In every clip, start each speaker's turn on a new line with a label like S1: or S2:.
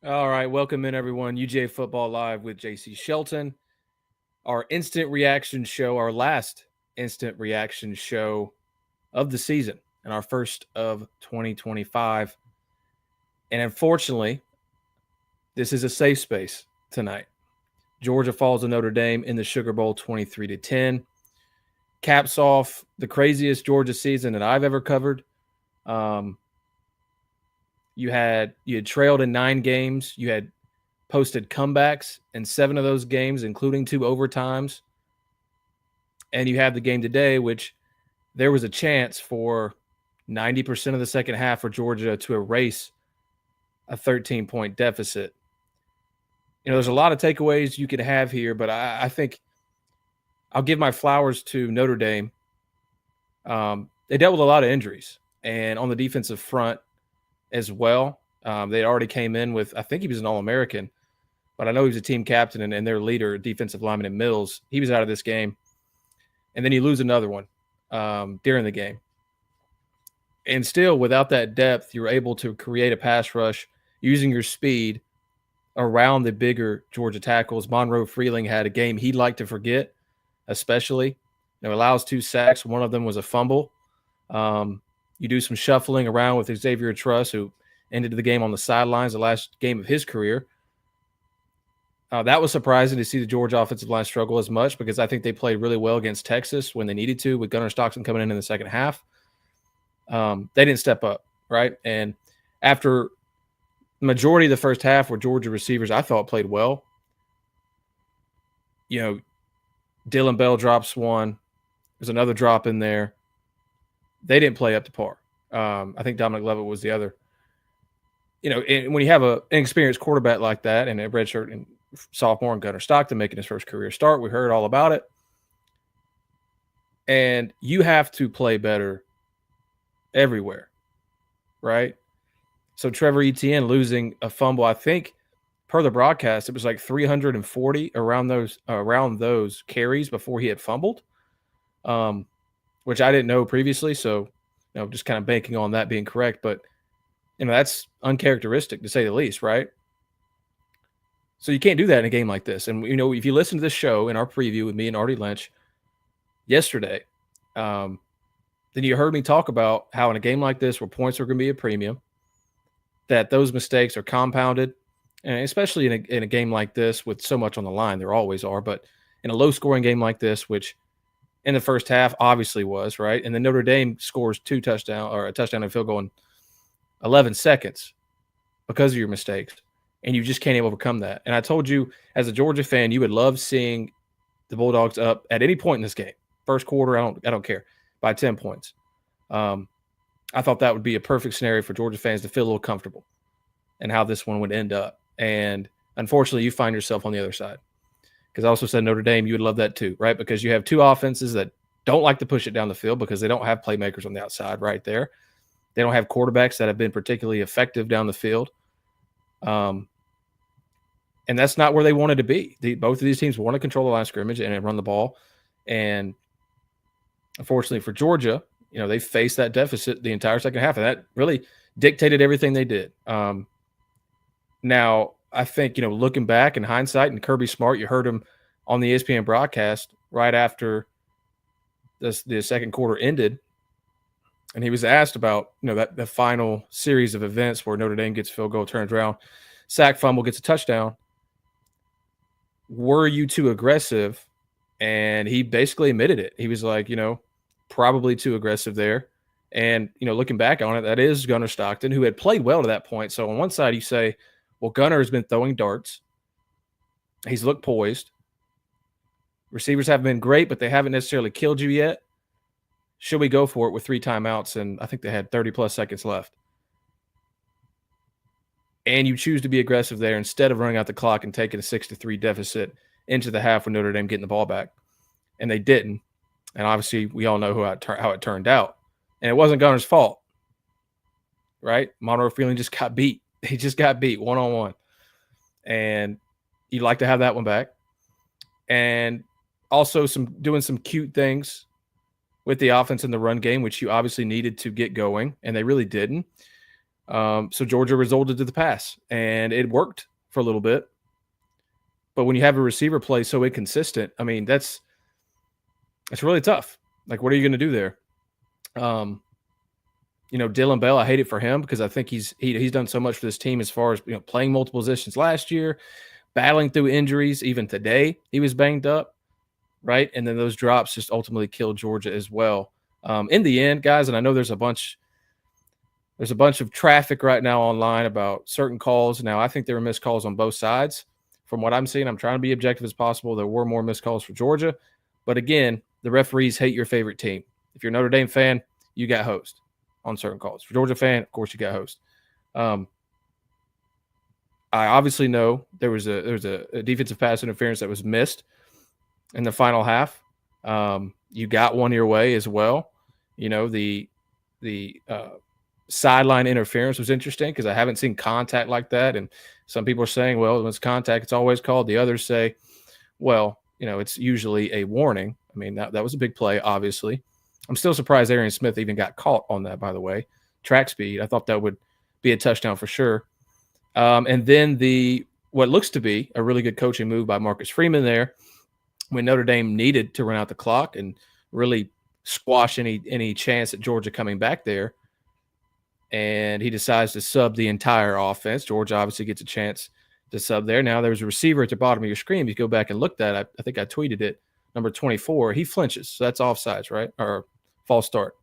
S1: All right, welcome in everyone. UGA Football Live with JC Shelton. Our instant reaction show, our last instant reaction show of the season and our first of 2025. And unfortunately, this is a safe space tonight. Georgia falls to Notre Dame in the Sugar Bowl 23-10. Caps off the craziest Georgia season that I've ever covered. You had trailed in 9 games. You had posted comebacks in 7 of those games, including 2 overtimes. And you have the game today, which there was a chance for 90% of the second half for Georgia to erase a 13-point deficit. There's a lot of takeaways you could have here, but I think I'll give my flowers to Notre Dame. They dealt with a lot of injuries, and on the defensive front as well. They already came in with, I think he was an All-American, but I know he was a team captain and their leader, defensive lineman in Mills. He was out of this game. And then you lose another one during the game. And still, without that depth, you're able to create a pass rush using your speed around the bigger Georgia tackles. Monroe Freeling had a game he'd like to forget, especially. Allows 2 sacks. One of them was a fumble. You do some shuffling around with Xavier Truss, who ended the game on the sidelines, the last game of his career. That was surprising to see the Georgia offensive line struggle as much because I think they played really well against Texas when they needed to, with Gunnar Stockton coming in the second half. They didn't step up, right? And after the majority of the first half where Georgia receivers I thought played well, Dylan Bell drops one. There's another drop in there. They didn't play up to par. I think Dominic Levitt was the other. And when you have an inexperienced quarterback like that and a redshirt and sophomore and Gunnar Stockton making his first career start, we heard all about it. And you have to play better everywhere, right? So Trevor Etienne losing a fumble, I think per the broadcast, it was like 340 around those carries before he had fumbled, which I didn't know previously. So, just kind of banking on that being correct. But, that's uncharacteristic to say the least, right? So you can't do that in a game like this. And, if you listen to this show in our preview with me and Artie Lynch yesterday, then you heard me talk about how in a game like this where points are going to be a premium, that those mistakes are compounded, and especially in a game like this with so much on the line, there always are, but in a low-scoring game like this, which in the first half obviously was, right? And then Notre Dame scores a touchdown and field goal in 11 seconds because of your mistakes, and you just can't overcome that. And I told you, as a Georgia fan, you would love seeing the Bulldogs up at any point in this game. First quarter, I don't care, by 10 points. I thought that would be a perfect scenario for Georgia fans to feel a little comfortable and how this one would end up. And unfortunately, you find yourself on the other side. Because I also said Notre Dame, you would love that too, right? Because you have 2 offenses that don't like to push it down the field because they don't have playmakers on the outside right there. They don't have quarterbacks that have been particularly effective down the field. And that's not where they wanted to be. Both of these teams want to control the line of scrimmage and run the ball. And unfortunately for Georgia, they faced that deficit the entire second half, and that really dictated everything they did. Now, I think, looking back in hindsight, and Kirby Smart, you heard him on the ESPN broadcast right after the second quarter ended, and he was asked about, that the final series of events where Notre Dame gets field goal, turns around, sack, fumble, gets a touchdown. Were you too aggressive? And he basically admitted it. He was like, probably too aggressive there. And, looking back on it, that is Gunnar Stockton, who had played well to that point. So on one side, you say, well, Gunnar has been throwing darts. He's looked poised. Receivers haven't been great, but they haven't necessarily killed you yet. Should we go for it with 3 timeouts? And I think they had 30-plus seconds left. And you choose to be aggressive there instead of running out the clock and taking a 6-3 deficit into the half with Notre Dame getting the ball back. And they didn't. And obviously, we all know how it turned out. And it wasn't Gunnar's fault, right? Monroe Freeling just got beat. He just got beat one-on-one. And you'd like to have that one back. And also doing some cute things with the offense in the run game, which you obviously needed to get going, and they really didn't. So Georgia resorted to the pass, and it worked for a little bit. But when you have a receiver play so inconsistent, I mean, that's really tough. Like, what are you going to do there? Dylan Bell, I hate it for him because I think he's done so much for this team as far as playing multiple positions last year, battling through injuries. Even today, he was banged up, right? And then those drops just ultimately killed Georgia as well. In the end, guys, and I know there's a bunch of traffic right now online about certain calls. Now, I think there were missed calls on both sides. From what I'm seeing, I'm trying to be objective as possible. There were more missed calls for Georgia. But again, the referees hate your favorite team. If you're a Notre Dame fan, you got host on certain calls. For Georgia fan, of course, you got host. I obviously know there was a defensive pass interference that was missed in the final half. You got one your way as well. The sideline interference was interesting because I haven't seen contact like that. And some people are saying, well, when it's contact, it's always called. The others say, well, it's usually a warning. I mean, that was a big play, obviously. I'm still surprised Arian Smith even got caught on that, by the way. Track speed. I thought that would be a touchdown for sure. And then what looks to be a really good coaching move by Marcus Freeman there when Notre Dame needed to run out the clock and really squash any chance at Georgia coming back there. And he decides to sub the entire offense. Georgia obviously gets a chance to sub there. Now there's a receiver at the bottom of your screen. If you go back and look at it, I think I tweeted it, number 24. He flinches. So that's offsides, right? Or false start.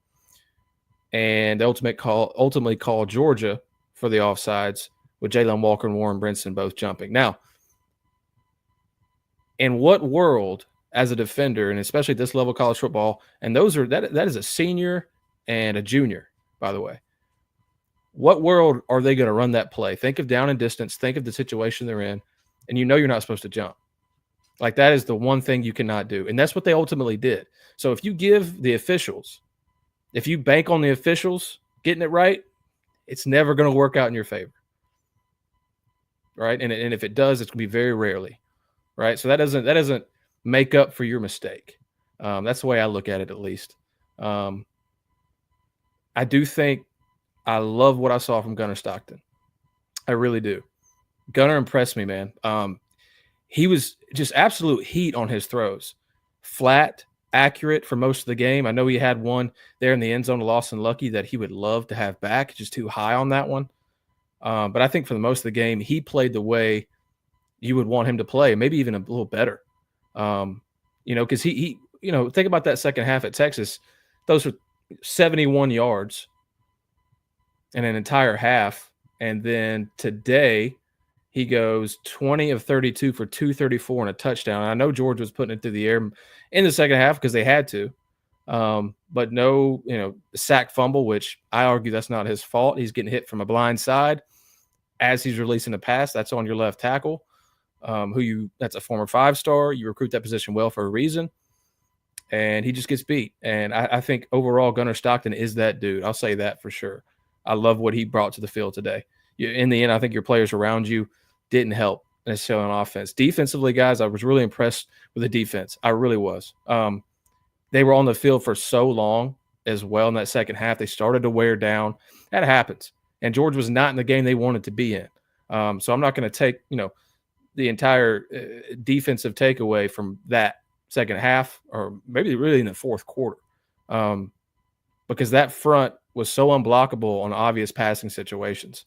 S1: And the ultimately called Georgia for the offsides with Jalen Walker and Warren Brinson both jumping. Now, in what world as a defender, and especially at this level of college football, and that is a senior and a junior, by the way. What world are they going to run that play? Think of down and distance. Think of the situation they're in, and you're not supposed to jump. Like, that is the one thing you cannot do, and that's what they ultimately did. So if you bank on the officials getting it right, it's never going to work out in your favor, right? And if it does, it's going to be very rarely, right? So that doesn't make up for your mistake. That's the way I look at it, at least. I do think I love what I saw from Gunnar Stockton. I really do. Gunnar impressed me, man. He was just absolute heat on his throws. Flat, accurate for most of the game. I know he had one there in the end zone to Lawson Lucky that he would love to have back, just too high on that one. But I think for the most of the game, he played the way you would want him to play, maybe even a little better. Because he think about that second half at Texas. Those were 71 yards in an entire half. And then today he goes 20 of 32 for 234 and a touchdown. And I know George was putting it through the air in the second half because they had to. But no, sack fumble, which I argue that's not his fault. He's getting hit from a blind side as he's releasing a pass. That's on your left tackle, that's a former 5-star. You recruit that position well for a reason. And he just gets beat. And I think overall Gunnar Stockton is that dude. I'll say that for sure. I love what he brought to the field today. In the end, I think your players around you didn't help necessarily on offense. Defensively, guys, I was really impressed with the defense. I really was. They were on the field for so long as well in that second half. They started to wear down. That happens. And Georgia was not in the game they wanted to be in. So I'm not going to take, the entire defensive takeaway from that second half, or maybe really in the fourth quarter, because that front was so unblockable on obvious passing situations.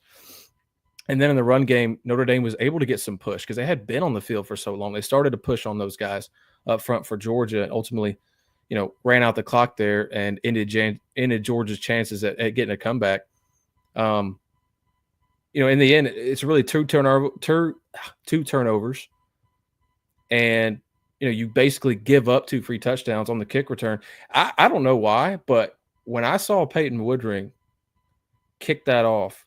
S1: And then in the run game, Notre Dame was able to get some push because they had been on the field for so long. They started to push on those guys up front for Georgia and ultimately, ran out the clock there and ended Georgia's chances at getting a comeback. In the end, it's really two turnovers. And, you basically give up 2 free touchdowns on the kick return. I don't know why, but when I saw Peyton Woodring kick that off,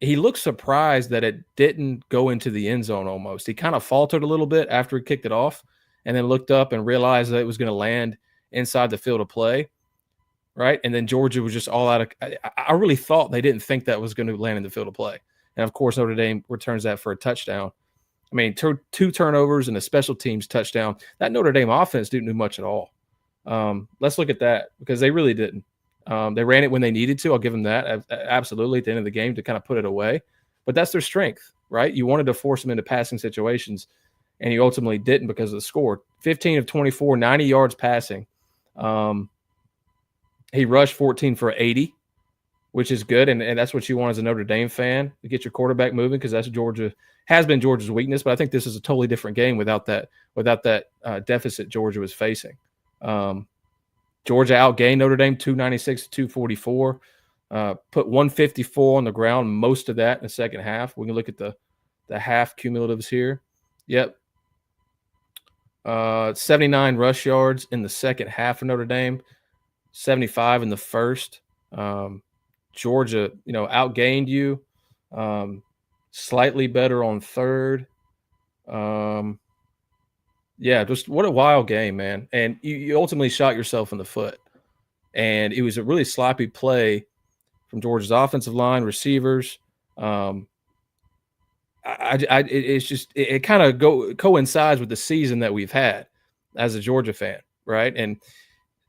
S1: he looked surprised that it didn't go into the end zone almost. He kind of faltered a little bit after he kicked it off and then looked up and realized that it was going to land inside the field of play, right? And then Georgia was just all out of – I really thought they didn't think that was going to land in the field of play. And, of course, Notre Dame returns that for a touchdown. I mean, 2 turnovers and a special teams touchdown. That Notre Dame offense didn't do much at all. Let's look at that because they really didn't. They ran it when they needed to. I'll give them that absolutely at the end of the game to kind of put it away. But that's their strength, right? You wanted to force them into passing situations, and you ultimately didn't because of the score. 15 of 24, 90 yards passing. He rushed 14 for 80, which is good, and that's what you want as a Notre Dame fan, to get your quarterback moving, because that's has been Georgia's weakness. But I think this is a totally different game without that deficit Georgia was facing. Georgia outgained Notre Dame 296 to 244. Put 154 on the ground, most of that in the second half. We can look at the half cumulatives here. Yep. 79 rush yards in the second half of Notre Dame, 75 in the first. Georgia, outgained you. Slightly better on third. Yeah, just what a wild game, man. And you ultimately shot yourself in the foot. And it was a really sloppy play from Georgia's offensive line, receivers. It kind of coincides with the season that we've had as a Georgia fan, right? And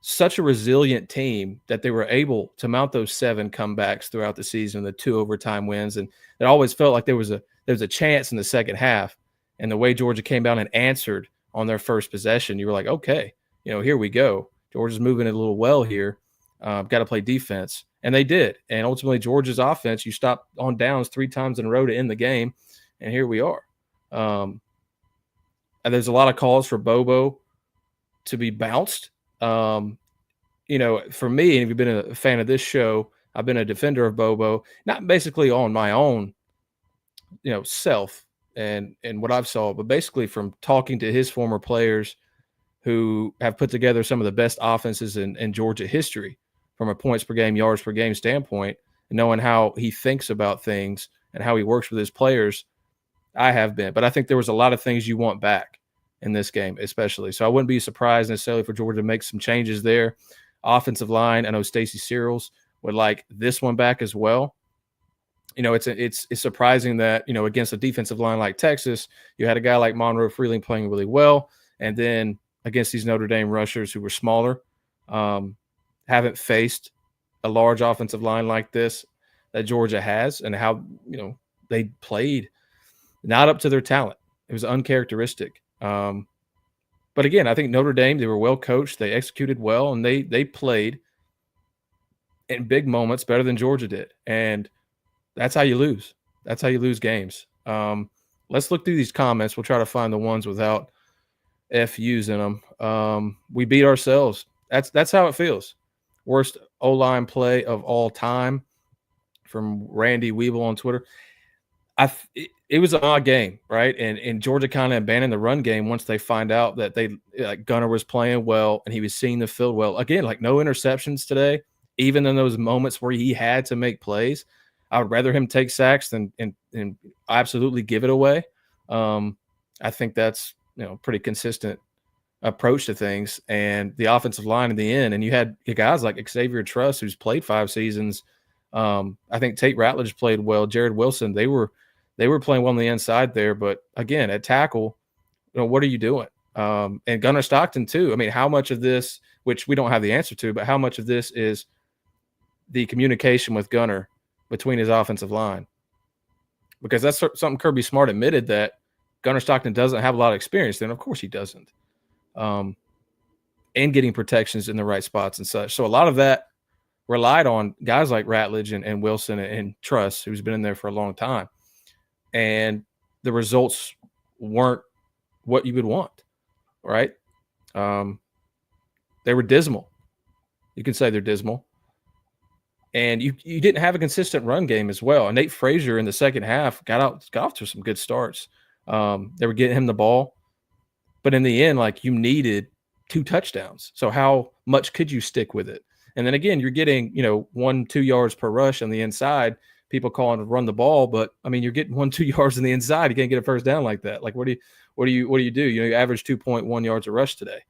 S1: such a resilient team that they were able to mount those 7 comebacks throughout the season, the 2 overtime wins, and it always felt like there was a chance in the second half. And the way Georgia came down and answered on their first possession, you were like, okay, here we go. Georgia's moving it a little well here. Got to play defense, and they did. And ultimately, Georgia's offense, you stopped on downs 3 times in a row to end the game, and here we are. And there's a lot of calls for Bobo to be bounced. For me, and if you've been a fan of this show, I've been a defender of Bobo, not basically on my own, self and what I've saw, but basically from talking to his former players who have put together some of the best offenses in Georgia history from a points per game, yards per game standpoint, and knowing how he thinks about things and how he works with his players. I have been, but I think there was a lot of things you want back in this game, especially. So I wouldn't be surprised necessarily for Georgia to make some changes there. Offensive line, I know Stacey Searles would like this one back as well. It's surprising that, against a defensive line like Texas, you had a guy like Monroe Freeling playing really well, and then against these Notre Dame rushers who were smaller, haven't faced a large offensive line like this that Georgia has, and how, they played not up to their talent. It was uncharacteristic. But again, I think Notre Dame, they were well coached, they executed well, and they played in big moments better than Georgia did. And that's how you lose. That's how you lose games. Let's look through these comments. We'll try to find the ones without FUs in them. We beat ourselves. That's how it feels. Worst O-line play of all time from Randy Weeble on Twitter. It was an odd game, right? And Georgia kind of abandoned the run game once they find out that Gunner was playing well and he was seeing the field well. Again, no interceptions today, even in those moments where he had to make plays. I would rather him take sacks than and absolutely give it away. I think that's pretty consistent approach to things. And the offensive line in the end, and you had guys like Xavier Truss, who's played 5 seasons. I think Tate Ratledge played well. Jared Wilson, they were playing well on the inside there. But again, at tackle, what are you doing? And Gunnar Stockton too. I mean, how much of this, which we don't have the answer to, but how much of this is the communication with Gunnar between his offensive line? Because that's something Kirby Smart admitted, that Gunnar Stockton doesn't have a lot of experience. Then of course he doesn't. And getting protections in the right spots and such. So a lot of that relied on guys like Ratledge and Wilson and Truss, who's been in there for a long time. And the results weren't what you would want, right? They were dismal. You can say they're dismal. And you didn't have a consistent run game as well. And Nate Frazier in the second half got off to some good starts. They were getting him the ball. But in the end, you needed 2 touchdowns. So how much could you stick with it? And then again, you're getting, 1-2 yards per rush on the inside. People calling to run the ball, but I mean, you're getting 1-2 yards on the inside. You can't get a first down like that. What do you do? You average 2.1 yards a rush today,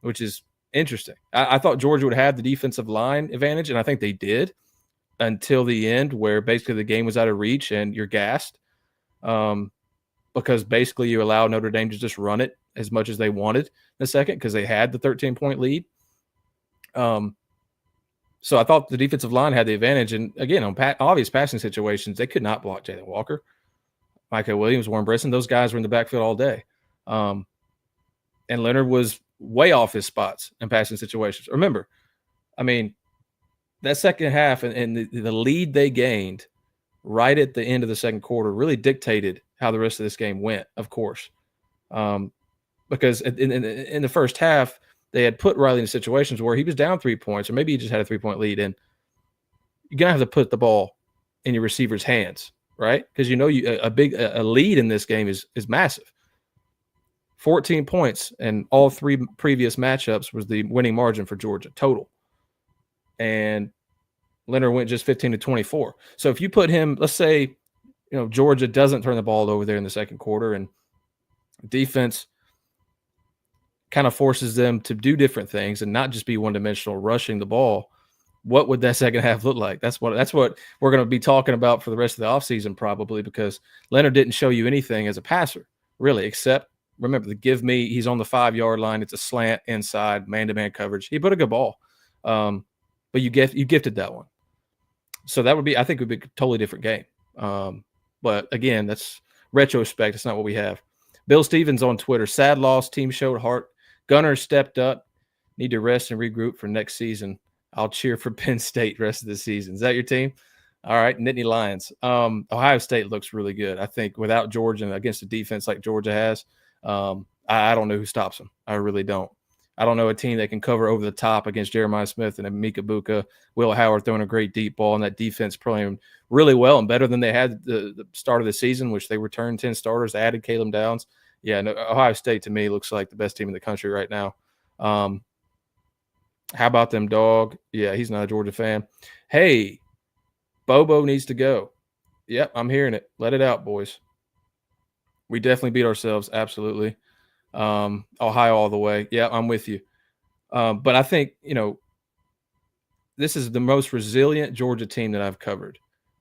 S1: which is interesting. I thought Georgia would have the defensive line advantage, and I think they did until the end, where basically the game was out of reach and you're gassed, because basically you allowed Notre Dame to just run it as much as they wanted in the second, because they had the 13-point lead. So I thought the defensive line had the advantage. And again, on obvious passing situations, they could not block Jalen Walker, Micah Williams, Warren Brisson. Those guys were in the backfield all day. And Leonard was way off his spots in passing situations. Remember, I mean, that second half and the lead they gained right at the end of the second quarter really dictated how the rest of this game went, of course. Because in the first half, they had put Riley in situations where he was down 3 points, or maybe he just had a 3-point lead, and you're going to have to put the ball in your receiver's hands, right? Because a lead in this game is massive. 14 points in all three previous matchups was the winning margin for Georgia total. And Leonard went just 15 to 24. So if you put him, let's say, Georgia doesn't turn the ball over there in the second quarter, and defense kind of forces them to do different things and not just be one-dimensional rushing the ball, what would that second half look like? That's what we're going to be talking about for the rest of the offseason probably, because Leonard didn't show you anything as a passer, really, except, remember, he's on the 5-yard line. It's a slant inside, man-to-man coverage. He put a good ball. But you gifted that one. So that would be, I think, would be a totally different game. But again, that's retrospect. It's not what we have. Bill Stevens on Twitter, sad loss, team showed heart. Gunner stepped up, need to rest and regroup for next season. I'll cheer for Penn State rest of the season. Is that your team? All right, Nittany Lions. Ohio State looks really good. I think without Georgia and against a defense like Georgia has, I don't know who stops them. I really don't. I don't know a team that can cover over the top against Jeremiah Smith and Emeka Buka, Will Howard throwing a great deep ball, and that defense playing really well and better than they had the start of the season, which they returned 10 starters, added Caleb Downs. Yeah, no, Ohio State to me looks like the best team in the country right now. How about them, dog? Yeah, he's not a Georgia fan. Hey, Bobo needs to go. Yep, I'm hearing it. Let it out, boys. We definitely beat ourselves, absolutely. Ohio all the way. Yeah, I'm with you. But I think, this is the most resilient Georgia team that I've covered.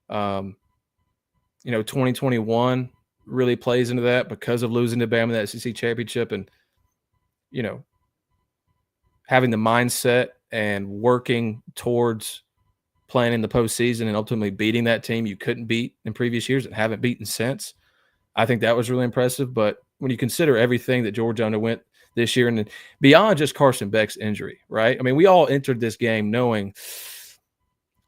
S1: 2021 really plays into that because of losing to Bama in the SEC championship and, having the mindset and working towards playing in the postseason and ultimately beating that team you couldn't beat in previous years and haven't beaten since. I think that was really impressive. But when you consider everything that Georgia underwent this year and beyond just Carson Beck's injury, right? I mean, we all entered this game knowing,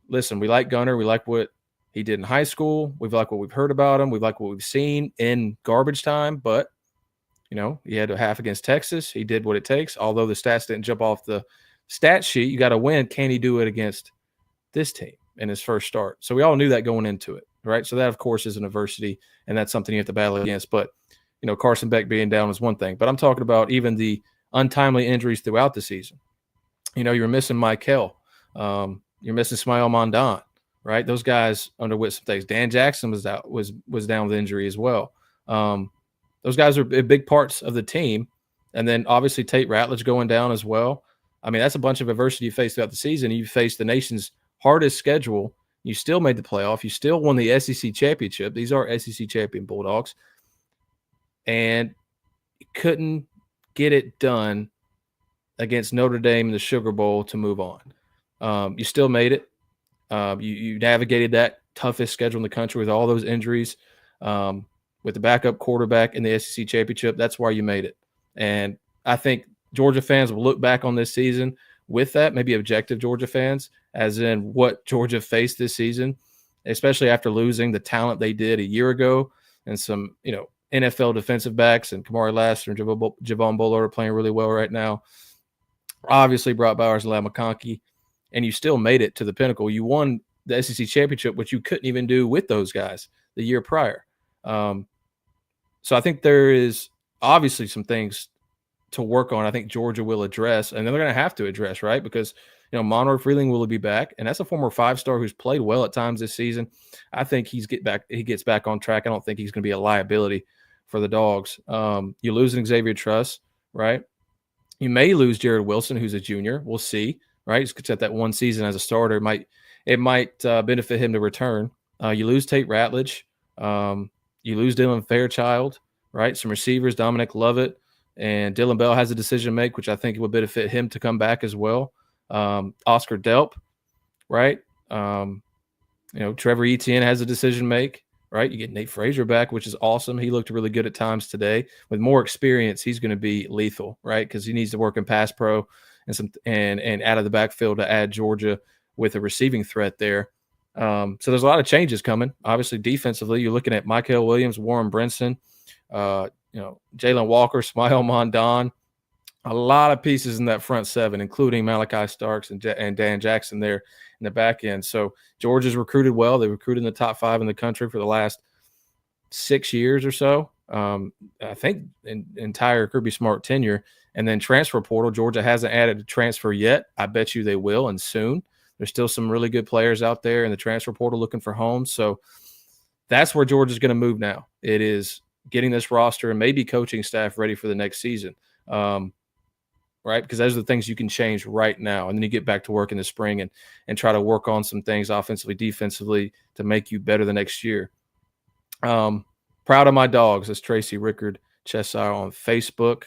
S1: listen, we like Gunner. We like what he did in high school. We like what we've heard about him. We like what we've seen in garbage time. But, he had a half against Texas. He did what it takes. Although the stats didn't jump off the stat sheet, you got to win. Can he do it against this team in his first start? So we all knew that going into it, right? So that, of course, is an adversity, and that's something you have to battle against. But, Carson Beck being down is one thing. But I'm talking about even the untimely injuries throughout the season. You're missing Michael. You're missing Smael Mondon, right? Those guys underwent some things. Dan Jackson was down with injury as well. Those guys are big parts of the team. And then obviously Tate Ratledge going down as well. I mean, that's a bunch of adversity you face throughout the season. You faced the nation's hardest schedule. You still made the playoff. You still won the SEC championship. These are SEC champion Bulldogs. And you couldn't get it done against Notre Dame in the Sugar Bowl to move on. You still made it. You navigated that toughest schedule in the country with all those injuries, with the backup quarterback in the SEC championship. That's why you made it. And I think Georgia fans will look back on this season with that, maybe objective Georgia fans, as in what Georgia faced this season, especially after losing the talent they did a year ago and some, NFL defensive backs, and Kamari Lassiter and Javon Bullard are playing really well right now. Obviously, Brock Bowers and Ladd McConkey, and you still made it to the pinnacle. You won the SEC championship, which you couldn't even do with those guys the year prior. So I think there is obviously some things to work on. I think Georgia will address, and they're going to have to address, right? Because, Monroe Freeling will be back, and that's a former 5-star who's played well at times this season. I think he gets back on track. I don't think he's going to be a liability for the Dogs. You lose an Xavier Truss, right? You may lose Jared Wilson, who's a junior. We'll see, right? He's got that one season as a starter. It might benefit him to return. You lose Tate Ratledge. You lose Dylan Fairchild, right? Some receivers, Dominic Lovett, and Dylan Bell has a decision to make, which I think would benefit him to come back as well. Oscar Delp, right? Trevor Etienne has a decision to make, right? You get Nate Frazier back, which is awesome. He looked really good at times today. With more experience, he's going to be lethal, right? Because he needs to work in pass pro and out of the backfield to add Georgia with a receiving threat there. So there's a lot of changes coming. Obviously, defensively, you're looking at Michael Williams, Warren Brinson, Jalen Walker, Smile Mondon. A lot of pieces in that front seven, including Malachi Starks and Dan Jackson there in the back end. So Georgia's recruited well. They recruited in the top 5 in the country for the last 6 years or so. I think entire Kirby Smart tenure. And then transfer portal, Georgia hasn't added a transfer yet. I bet you they will, and soon. There's still some really good players out there in the transfer portal looking for homes. So that's where Georgia's going to move now. It is getting this roster and maybe coaching staff ready for the next season. Right? Because those are the things you can change right now. And then you get back to work in the spring and try to work on some things offensively, defensively to make you better the next year. Proud of my dogs, as Tracy Rickard Cheshire on Facebook.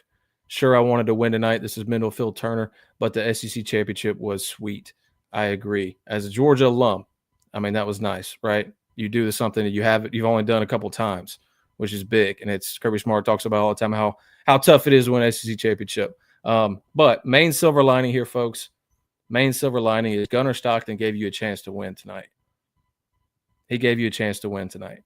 S1: Sure, I wanted to win tonight. This is Mendel Phil Turner, but the SEC championship was sweet. I agree. As a Georgia alum, I mean, that was nice, right? You do something that you've only done a couple times, which is big. And it's Kirby Smart talks about all the time how tough it is to win an SEC championship. But main silver lining here, folks, main silver lining is Gunnar Stockton gave you a chance to win tonight. He gave you a chance to win tonight.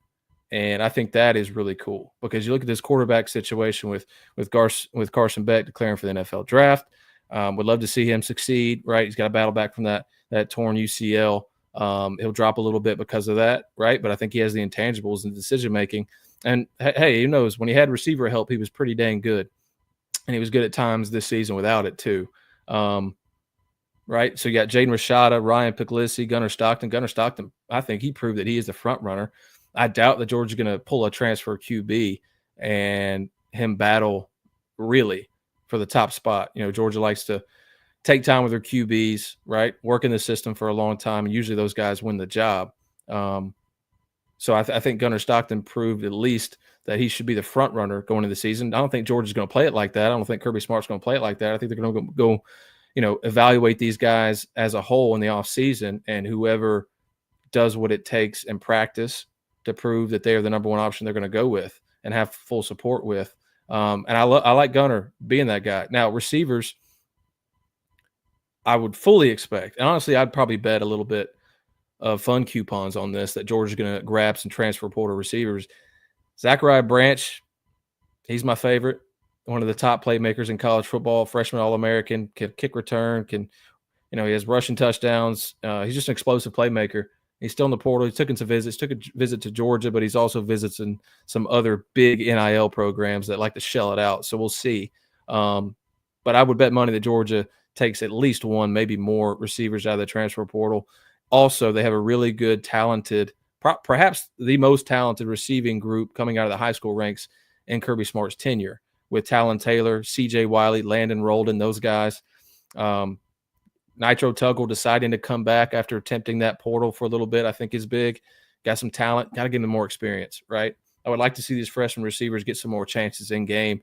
S1: And I think that is really cool because you look at this quarterback situation with Carson Beck declaring for the NFL draft. Would love to see him succeed, right? He's got to battle back from that torn UCL. He'll drop a little bit because of that, right? But I think he has the intangibles and decision-making. And, hey, who knows? When he had receiver help, he was pretty dang good. And he was good at times this season without it too. Right? So you got Jaden Rashada, Ryan Puglisi, Gunnar Stockton. Gunnar Stockton, I think he proved that he is the front runner. I doubt that Georgia's going to pull a transfer QB and him battle really for the top spot. Georgia likes to take time with their QBs, right? Work in the system for a long time. And usually those guys win the job. So I think Gunnar Stockton proved at least that he should be the front runner going into the season. I don't think Georgia's going to play it like that. I don't think Kirby Smart's going to play it like that. I think they're going to go evaluate these guys as a whole in the offseason, and whoever does what it takes in practice to prove that they are the number one option they're going to go with and have full support with. And I like Gunnar being that guy. Now, receivers, I would fully expect, and honestly, I'd probably bet a little bit of fun coupons on this that Georgia's going to grab some transfer portal receivers. Zachariah Branch, he's my favorite. One of the top playmakers in college football, freshman All-American, can kick return, he has rushing touchdowns. He's just an explosive playmaker. He's still in the portal. He took a visit to Georgia, but he's also visiting some other big NIL programs that like to shell it out. So we'll see. But I would bet money that Georgia takes at least one, maybe more receivers out of the transfer portal. Also, they have a really good, talented, perhaps the most talented receiving group coming out of the high school ranks in Kirby Smart's tenure with Talon Taylor, C.J. Wiley, Landon Rolden, those guys. Nitro Tuggle deciding to come back after attempting that portal for a little bit, I think is big. Got some talent, got to give them more experience, right? I would like to see these freshman receivers get some more chances in game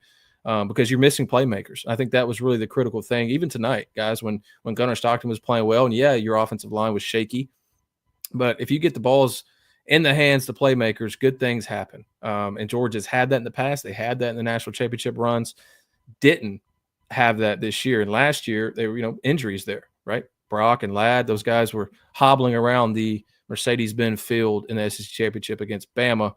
S1: because you're missing playmakers. I think that was really the critical thing. Even tonight, guys, when Gunnar Stockton was playing well, and yeah, your offensive line was shaky, but if you get the balls in the hands of playmakers, good things happen. And Georgia's had that in the past. They had that in the national championship runs. Didn't have that this year. And last year, they were, injuries there, right? Brock and Ladd, those guys were hobbling around the Mercedes-Benz field in the SEC championship against Bama.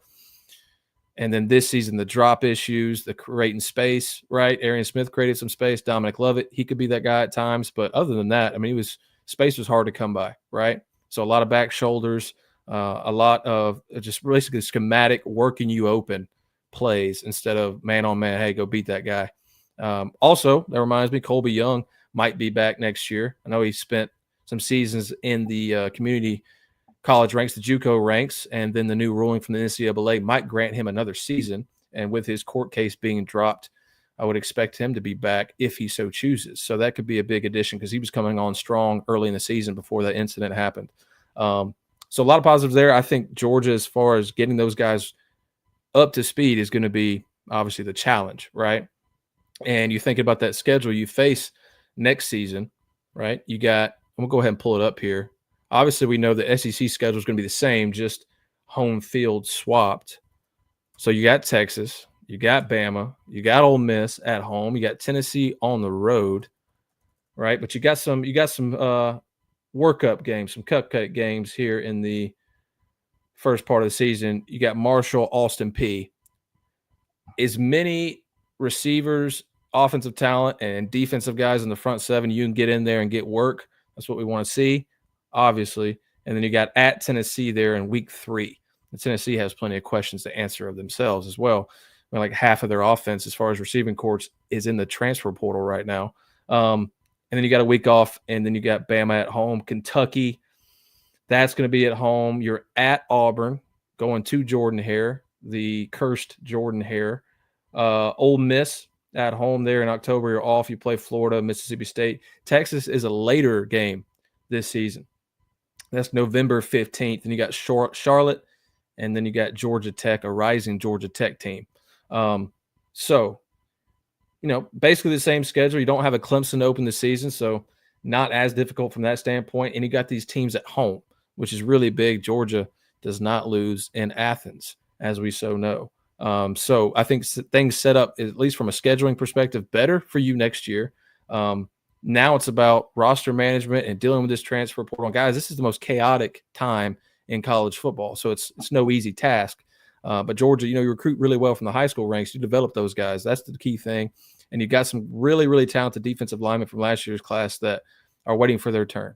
S1: And then this season, the drop issues, the creating space, right? Arian Smith created some space. Dominic Lovett, he could be that guy at times. But other than that, space was hard to come by, right? So a lot of back shoulders, a lot of just basically schematic working you open plays instead of man-on-man, hey, go beat that guy. Also, that reminds me, Colby Young might be back next year. I know he spent some seasons in the community college ranks, the JUCO ranks, and then the new ruling from the NCAA might grant him another season. And with his court case being dropped, I would expect him to be back if he so chooses. So that could be a big addition because he was coming on strong early in the season before that incident happened. So a lot of positives there. I think Georgia, as far as getting those guys up to speed, is going to be obviously the challenge, right? And you think about that schedule you face next season, right? I'm going to go ahead and pull it up here. Obviously, we know the SEC schedule is going to be the same, just home field swapped. So you got Texas, you got Bama, you got Ole Miss at home, you got Tennessee on the road, right? But you got some workup games, some cupcake games here in the first part of the season. You got Marshall, Austin P. As many receivers, offensive talent, and defensive guys in the front seven you can get in there and get work. That's what we want to see, obviously. And then you got at Tennessee there in week 3. And Tennessee has plenty of questions to answer of themselves as well. I mean, like half of their offense, as far as receiving courts, is in the transfer portal right now. And then you got a week off, and then you got Bama at home, Kentucky. That's going to be at home. You're at Auburn, going to Jordan-Hare, the cursed Jordan-Hare. Ole Miss at home there in October. You're off. You play Florida, Mississippi State. Texas is a later game this season. That's November 15th. And you got Charlotte, and then you got Georgia Tech, a rising Georgia Tech team. So, basically the same schedule. You don't have a Clemson open this season, so not as difficult from that standpoint. And you got these teams at home, which is really big. Georgia does not lose in Athens, as we so know. So I think things set up, at least from a scheduling perspective, better for you next year. Now it's about roster management and dealing with this transfer portal. Guys, this is the most chaotic time in college football, so it's no easy task. But Georgia, you recruit really well from the high school ranks. You develop those guys. That's the key thing. And you've got some really, really talented defensive linemen from last year's class that are waiting for their turn.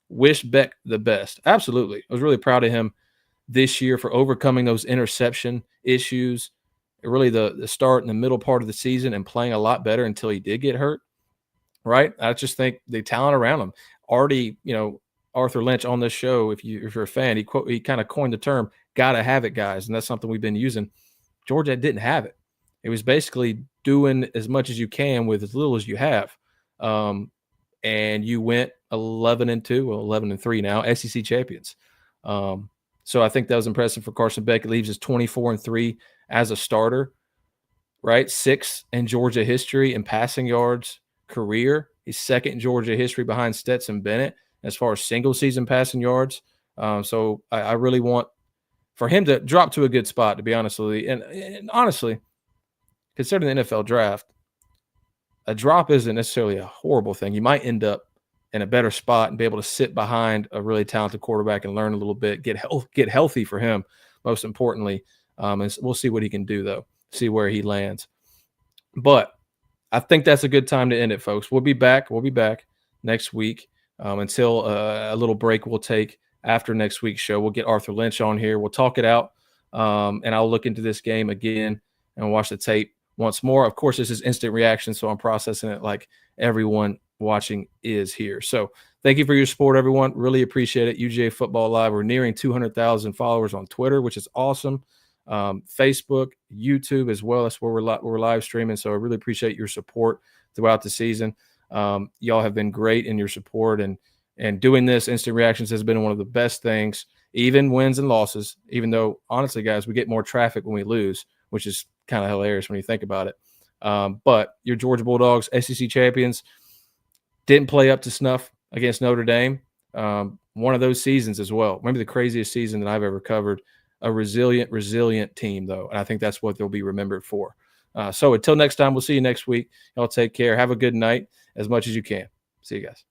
S1: Wish Beck the best. Absolutely. I was really proud of him this year for overcoming those interception issues, really the start and the middle part of the season, and playing a lot better until he did get hurt, right? I just think the talent around him. Already, Arthur Lynch on this show, if you're a fan, he kind of coined the term, gotta have it, guys. And that's something we've been using. Georgia didn't have it. It was basically doing as much as you can with as little as you have. And you went 11-2, well, 11-3 now, SEC champions. So I think that was impressive for Carson Beck. It leaves us 24-3 as a starter, right? 6th in Georgia history in passing yards career. He's 2nd in Georgia history behind Stetson Bennett as far as single season passing yards. So I really want for him to drop to a good spot, to be honest with you. And honestly, considering the NFL draft, a drop isn't necessarily a horrible thing. You might end up in a better spot and be able to sit behind a really talented quarterback and learn a little bit, get healthy for him, most importantly. And we'll see what he can do, though, see where he lands. But I think that's a good time to end it, folks. We'll be back. We'll be back next week until a little break we'll take after next week's show. We'll get Arthur Lynch on here. We'll talk it out, and I'll look into this game again and watch the tape once more. Of course, this is instant reaction, so I'm processing it like everyone watching is here. So thank you for your support, everyone. Really appreciate it. UGA Football Live. We're nearing 200,000 followers on Twitter, which is awesome. Facebook, YouTube as well. That's where we're live streaming. So I really appreciate your support throughout the season. Y'all have been great in your support, and doing this instant reactions has been one of the best things, even wins and losses, even though honestly, guys, we get more traffic when we lose, which is kind of hilarious when you think about it. But your Georgia Bulldogs, SEC champions, didn't play up to snuff against Notre Dame. One of those seasons as well. Maybe the craziest season that I've ever covered. A resilient team, though. And I think that's what they'll be remembered for. So until next time, we'll see you next week. Y'all take care. Have a good night as much as you can. See you guys.